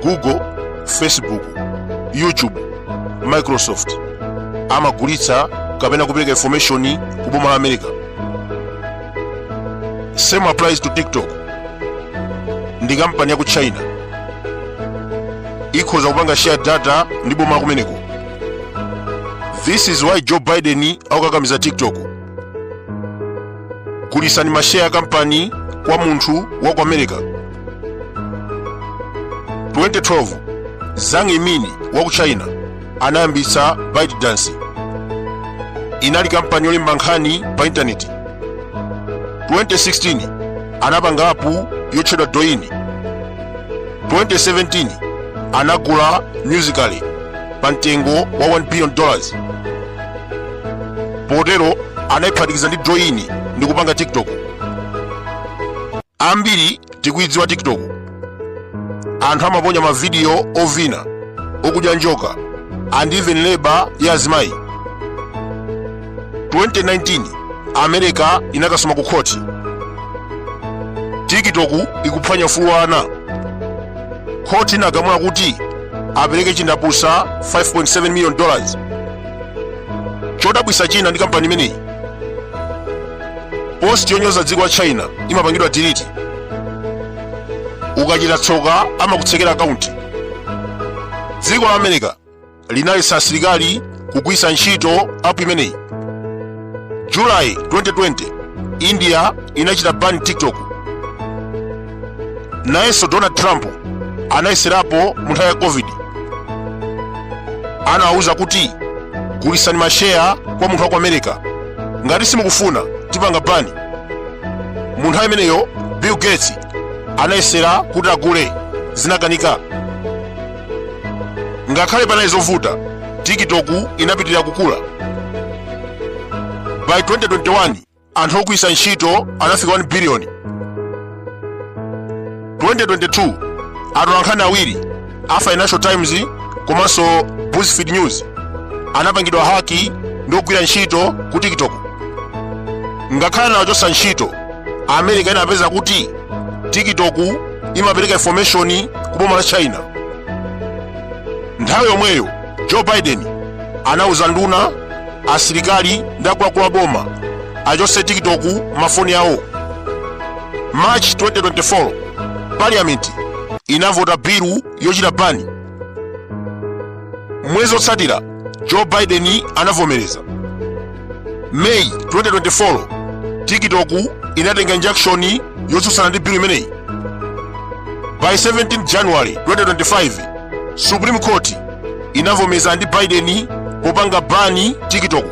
Google, Facebook, YouTube, Microsoft amagulitsa kapena kupereka information ku boma la America. Same applies to TikTok. Ndi kampani ya ku China ikhoza kupanga share data ndi boma kumeneko. This is why Joe Biden akukakamiza TikTok. Gulisani mashare ya kampani kwa munthu wa ku America. 2012 Zhang Yimini wa ku China anayambitsa ByteDance. Inali kampani yolemba nkhani pa intaneti. 2016 anapanga app yotchedwa Douyin. 2017 anagula Musical.ly pa mtengo wa $1 billion. Potero anayiphatikiza ndi Douyin ndi kupanga TikTok. Ambiri tikuidziwa TikTok. Anthu amaponya mavidiyo ovina, okudya njoka, and even labor ya azimayi. 2019 America inakasoma ku khoti. TikTok ikuphwanya ufulu wa ana. Khoti inagamula kuti apereke chindapusa $5.7 million. Chodabwisa china ndi kampani imeneyi. Post yonyoza dziko la China imapangidwa delete. Ukachita tsoka amakutsekera account. Dziko la America linayesa asilikali kugwisa ntchito app imeneyi. July 2020 India inachita ban TikTok. Nayenso Donald Trump anayeserapo mu nthawi ya COVID. Anawuza kuti gulisani mashare kwa munthu wa ku America. Ngati simukufuna tipanga bani. Mu nthawi imeneyo Bill Gates anayesera kuti agule, zinakanika. Ngakhale panali zovuta, TikTok inapitirira kukula. By 2021 anthu ogwisa ntchito anafika 1 billion. 2022 atolankhani awiri a Financial Times komanso BuzzFeed News anapangidwa haki ndi kugwira ntchito ku TikTok. Ngakhale nawachosa ntchito, America inapeza kuti TikTok imapereka information ku boma la China. Nthawi yomweyo Joe Biden anauza nduna, asilikali ndi akuluakulu a boma achose TikTok mafoni yawo. March 2024 Parliament inavota bilu yochita bani. Mwezi otsatira Joe Biden anavomereza. May 2024 TikTok inatenga injunction yotsutsana ndi bilu imeneyi. By 17 January 2025 Supreme Court inavomeza ndi Biden popanga bani TikTok.